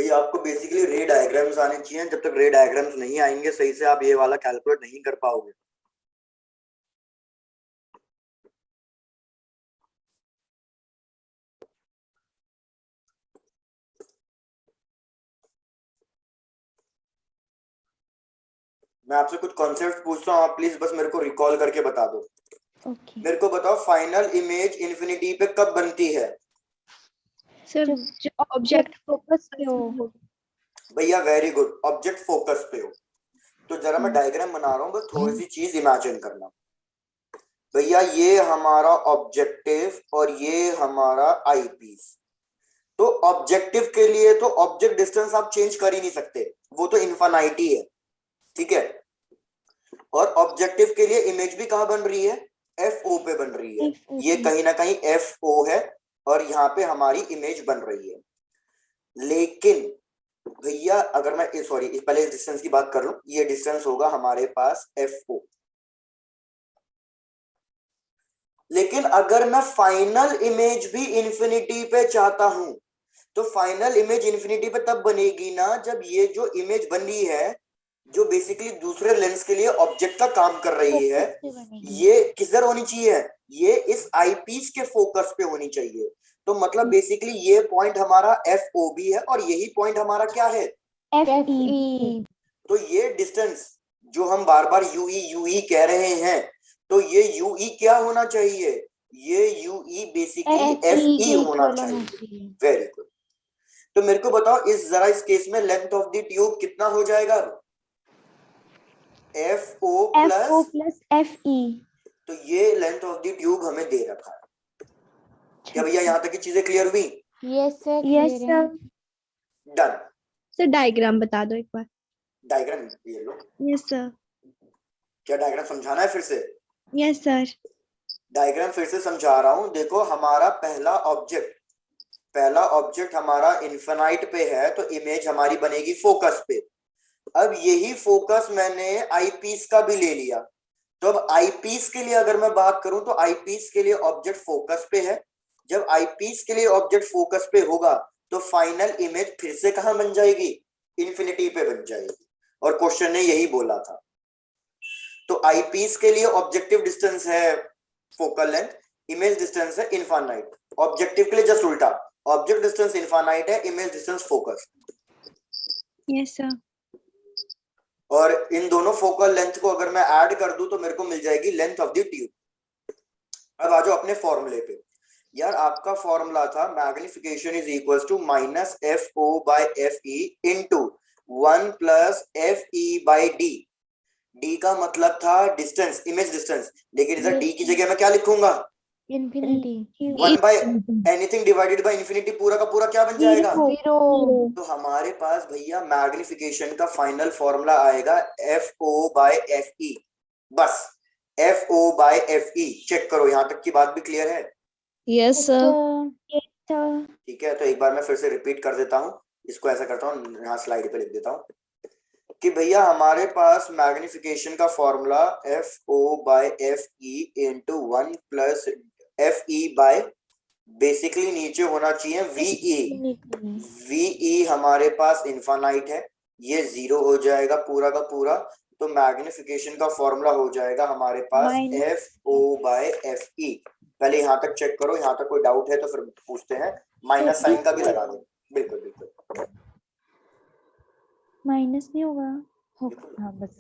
भैया आपको बेसिकली रे डायग्राम्स आने चाहिए, जब तक रे डायग्राम्स नहीं आएंगे सही से आप ये वाला कैलकुलेट नहीं कर पाओगे। मैं आपसे कुछ कॉन्सेप्ट पूछता हूँ, आप प्लीज बस मेरे को रिकॉल करके बता दो। ओके मेरे को बताओ फाइनल इमेज इन्फिनिटी पे कब बनती है? सर जब जो ऑब्जेक्ट फोकस पे हो। भैया वेरी गुड, ऑब्जेक्ट फोकस पे हो। तो जरा मैं डायग्राम बना रहा हूँ, बस थोड़ी सी चीज इमेजिन करना। भैया ये हमारा ऑब्जेक्टिव और ये हमारा आई पीस। तो ऑब्जेक्टिव के लिए तो ऑब्जेक्ट डिस्टेंस आप चेंज कर ही नहीं सकते, वो तो इन्फिनिटी है, ठीक है। और ऑब्जेक्टिव के लिए इमेज भी कहां बन रही है? एफ ओ पे बन रही है। ये कहीं ना कहीं एफ ओ है और यहाँ पे हमारी इमेज बन रही है। लेकिन भैया अगर मैं सॉरी पहले डिस्टेंस की बात कर लूं, ये डिस्टेंस होगा हमारे पास एफ ओ। लेकिन अगर मैं फाइनल इमेज भी इन्फिनिटी पे चाहता हूं, तो फाइनल इमेज इन्फिनिटी पे तब बनेगी ना जब ये जो इमेज बन रही है, जो बेसिकली दूसरे लेंस के लिए ऑब्जेक्ट का काम कर रही है, ये किधर होनी चाहिए? ये इस आईपीस के फोकस पे होनी चाहिए। तो मतलब बेसिकली ये पॉइंट हमारा एफ ओ बी है और यही पॉइंट हमारा क्या है? F E. तो ये डिस्टेंस जो हम बार बार यूई कह रहे हैं, तो ये यूई क्या होना चाहिए? ये यूई बेसिकली एफ ई होना चाहिए। Very good. तो मेरे को बताओ इस जरा इस केस में लेंथ ऑफ द ट्यूब कितना हो जाएगा? F O plus F E. तो ये लेंथ ऑफ द ट्यूब हमें दे रखा है। क्या भैया यहाँ तक की चीजें क्लियर हुई? Yes sir. Yes sir. Done. Sir diagram बता दो एक बार। डायग्राम ये लो। Yes sir. क्या डायग्राम समझाना है फिर से? Yes sir. डायग्राम फिर से समझा रहा हूं। देखो हमारा पहला ऑब्जेक्ट हमारा इन्फिनाइट पे है, तो इमेज हमारी बनेगी फोकस पे। अब यही फोकस मैंने आईपीस का भी ले लिया। तो अब आईपीस के लिए अगर मैं बात करूं, तो आईपीस के लिए ऑब्जेक्ट फोकस पे है। जब आईपीस के लिए ऑब्जेक्ट फोकस पे होगा तो फाइनल इमेज फिर से कहां बन जाएगी? इन्फिनिटी पे बन जाएगी। और क्वेश्चन ने यही बोला था। तो आईपीस के लिए ऑब्जेक्टिव डिस्टेंस है फोकल लेंथ, इमेज डिस्टेंस है इनफाइनाइट। ऑब्जेक्टिव के लिए जस्ट उल्टा, ऑब्जेक्ट डिस्टेंस इनफाइनाइट है, image distance focus. Yes sir. और इन दोनों फोकल लेंथ को अगर मैं ऐड कर दूं तो मेरे को मिल जाएगी लेंथ ऑफ द ट्यूब। अब आ जाओ अपने फॉर्मूले पे। यार आपका फॉर्मूला था magnification is equals to minus F O by F E into 1 plus F E by D. D का मतलब था डिस्टेंस, इमेज डिस्टेंस, लेकिन इधर डी की जगह मैं क्या लिखूंगा? Infinity. 1 by anything divided by infinity, पूरा का पूरा क्या बन जाएगा? जीरो। तो हमारे पास भैया मैग्निफिकेशन का फाइनल फॉर्मूला आएगा F O by F E. बस F O by F E. Check करो यहां तक की बात भी क्लियर है? Yes sir. ठीक है, तो एक बार मैं फिर से रिपीट कर देता हूं। इसको ऐसा करता हूं, यहाँ स्लाइड पे लिख देता हूं कि भैया हमारे पास मैग्निफिकेशन का formula F O by F E into 1 plus F E by basically नीचे होना चाहिए वीई। वीई हमारे पास इनफाइनाइट है, ये 0 हो जाएगा पूरा का पूरा। तो मैग्निफिकेशन का फॉर्मूला हो जाएगा हमारे पास F O by F E. पहले यहाँ तक चेक करो, यहाँ तक कोई डाउट है तो फिर पूछते हैं। माइनस साइन का भी लगा दो। बिल्कुल बिल्कुल माइनस नहीं होगा। हाँ बस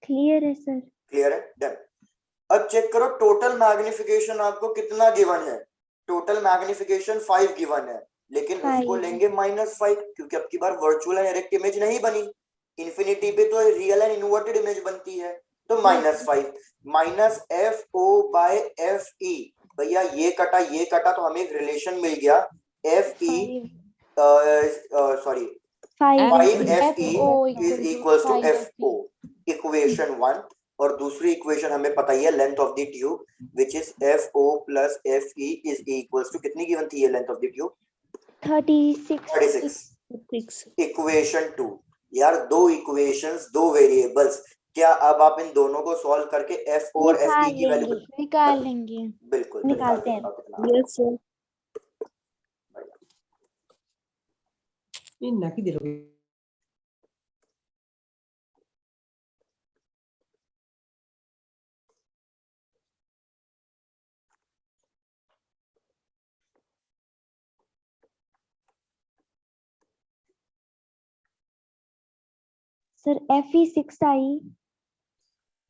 क्लियर है सर। क्लियर है, डन। अब चेक करो टोटल मैग्निफिकेशन आपको कितना गिवन है? टोटल मैग्निफिकेशन 5 गिवन है, लेकिन उसको लेंगे -5 क्योंकि अब की बार वर्चुअल एंड डायरेक्ट इमेज नहीं बनी। इन्फिनिटी पे तो रियल एंड इन्वर्टेड इमेज बनती है। तो -5 minus F O by F E. भैया ये कटा तो हमें एक रिलेशन मिल गया F E sorry 5FE is equals to FO, equation 1। और दूसरी इक्वेशन हमें पता ही है length of the tube which is FO plus FE is equals to कितनी गिवन थी ये length of the tube? 36। Equation 2। यार दो इक्वेशंस दो वेरिएबल्स, क्या अब आप इन दोनों को सॉल्व करके एफ और एफ ई की वैल्यू निकाल लेंगे। बिल्कुल तो निकालते हैं। निकाल कितना यस सर। ये ना की दे लोगे। सर FE6 आई।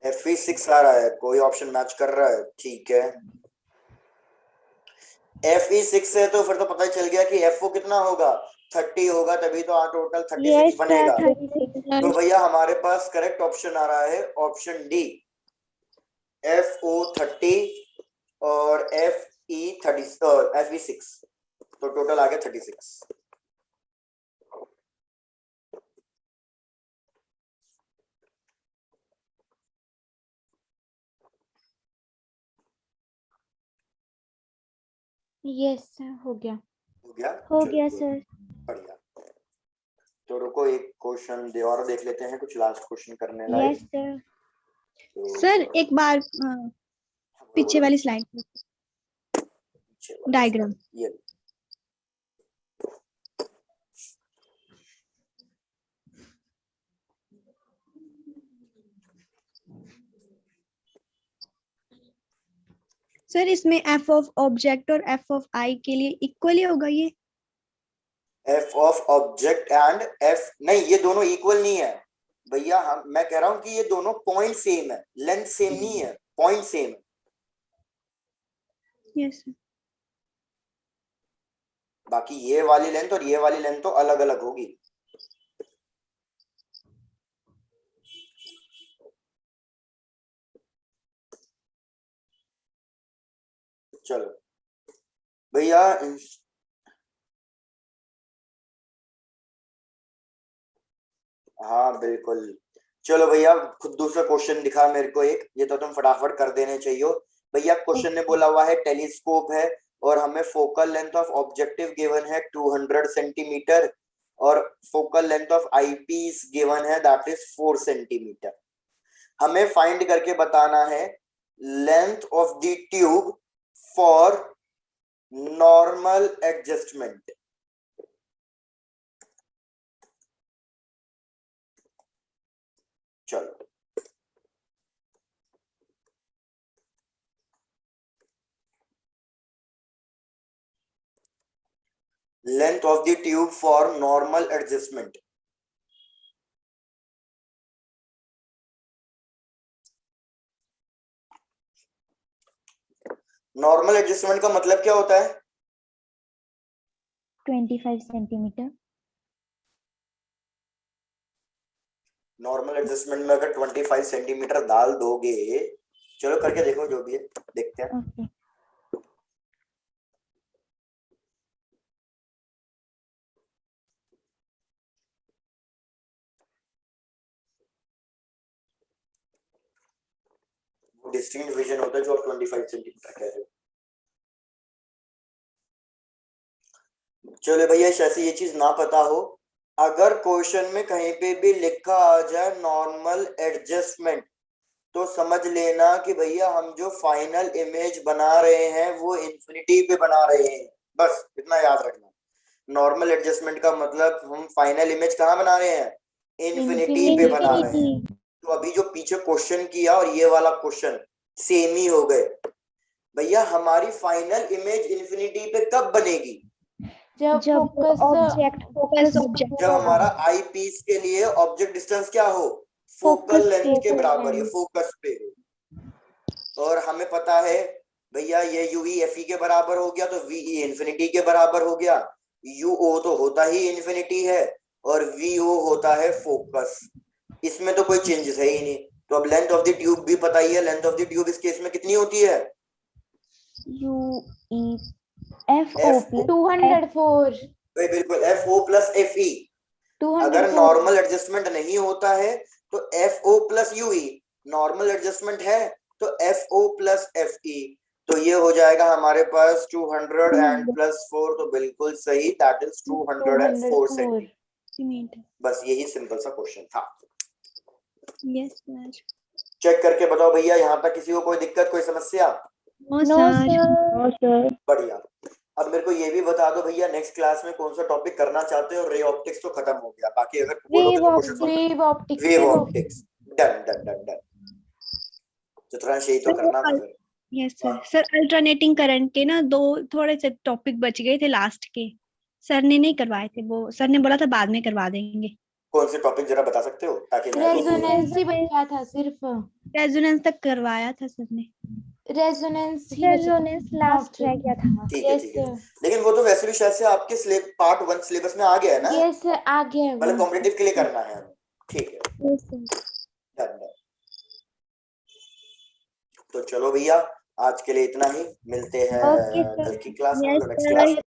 FE6 आ रहा है, कोई ऑप्शन मैच कर रहा है? ठीक है, FE6 है तो फिर तो पता ही चल गया कि FO कितना होगा, 30 होगा, तभी तो टोटल 36 बनेगा। 36। तो भैया हमारे पास करेक्ट ऑप्शन आ रहा है ऑप्शन डी, FO 30 और FE 30 और FE6, तो टोटल आ गया 36। यस सर, हो गया। हो गया? हो चलो, गया सर। बढ़िया। तो रुको एक क्वेश्चन दे और देख लेते हैं, कुछ लास्ट क्वेश्चन करने लायक। Yes sir. तो सर एक बार पीछे वाली स्लाइड पीछे वाला डायग्राम। slide, ये सर इसमें एफ ऑफ ऑब्जेक्ट और एफ ऑफ आई के लिए इक्वली होगा ये? F of object and F नहीं, ये दोनों इक्वल नहीं है भैया। हम मैं कह रहा हूं कि ये दोनों पॉइंट सेम है, लेंथ सेम नहीं है, पॉइंट सेम है। Yes sir. बाकी ये वाली लेंथ और ये वाली लेंथ तो अलग अलग होगी। चलो भैया, हाँ बिल्कुल। चलो भैया, खुद दूसरा क्वेश्चन दिखा मेरे को एक, ये तो तुम फटाफट कर देने चाहिए भैया। क्वेश्चन ने बोला हुआ है टेलीस्कोप है और हमें focal length of objective given है 200 सेंटीमीटर और focal length of eyepiece given है दैट इज 4 सेंटीमीटर। हमें फाइंड करके बताना है length of the tube for normal adjustment. चलो length of the tube for normal adjustment. Normal adjustment का मतलब क्या होता है? 25 सेंटीमीटर। नॉर्मल एडजस्टमेंट में अगर 25 सेंटीमीटर डाल दोगे, चलो करके देखो, जो भी है देखते हैं। ओके। डिस्टिंक्ट विजन होता है जो आप 25 सेंटीमीटर कह रहे हो। चलो भैया, ऐसे ये चीज ना पता हो, अगर क्वेश्चन में कहीं पे भी लिखा आ जाए नॉर्मल एडजस्टमेंट, तो समझ लेना कि भैया हम जो फाइनल इमेज बना रहे हैं वो इन्फिनिटी पे बना रहे हैं, बस इतना याद रखना। नॉर्मल एडजस्टमेंट का मतलब हम फाइनल इमेज कहाँ बना रहे हैं? इन्फिनिटी पे बना रहे हैं। तो अभी जो पीछे क्वेश्चन किया और ये वाला क्वेश्चन सेम ही हो गए भैया। हमारी फाइनल इमेज इन्फिनिटी पे कब बनेगी? जब फोकस ऑब्जेक्ट जब हमारा आई पीस के लिए ऑब्जेक्ट डिस्टेंस क्या हो? फोकल लेंथ के बराबर, ये फोकस पे हो। और हमें पता है भैया ये यूवी एफ के बराबर हो गया, तो वीई इन्फिनिटी के बराबर हो गया। यूओ तो होता ही इन्फिनिटी है और वीओ होता है फोकस, इसमें तो कोई चेंजेस है ही नहीं। तो अब लेंथ ऑफ द ट्यूब भी पता ही है, लेंथ ऑफ द ट्यूब इस केस में कितनी होती है? FO 204। बिल्कुल, FO प्लस FE। अगर नॉर्मल एडजस्टमेंट नहीं होता है तो FO plus UE, normal adjustment है तो FO प्लस FE। तो ये हो जाएगा हमारे पास 200 एंड प्लस 4, तो बिल्कुल सही, दैट इज 204 सेंटीमीटर। बस यही सिंपल सा क्वेश्चन था। Yes sir. चेक करके बताओ भैया, यहाँ तक किसी को कोई दिक्कत, कोई समस्या? No no sir. सर। बढ़िया। अब मेरे को ये भी बता दो भैया, नेक्स्ट क्लास में कौन सा टॉपिक करना चाहते हो? रे ऑप्टिक्स तो खत्म हो गया, बाकी अगर बोलोगे तो question solve. Wave optics wave optics, done done done done. Chitransh यही तो करना था फिर। Yes sir. हाँ। सर अल्टरनेटिंग करंट के ना दो थोड़े से टॉपिक बच गए थे लास्ट के, सर ने नहीं करवाए थे वो, सर ने बोला था बाद में करवा देंगे। कौन से टॉपिक जरा बता सकते हो ताकि मैं भी रेजोनेंस ही बचा था सिर्फ। रेजोनेंस तक करवाया था सर ने। रेजोनेंस ही बचा रेजोनेंस लास्ट रह गया था। ठीक है यस ठीक है। लेकिन वो तो वैसे भी शायद से आपके पार्ट 1 सिलेबस में आ गया है ना, यस आ गया है मतलब वो। कॉम्पिटिटिव के लिए करना है हमें। ठीक है, यस सर। Done done. तो चलो भैया, आज के लिए इतना ही, मिलते हैं ओके सर। कल की क्लास में, यस नेक्स्ट क्लास सर। में।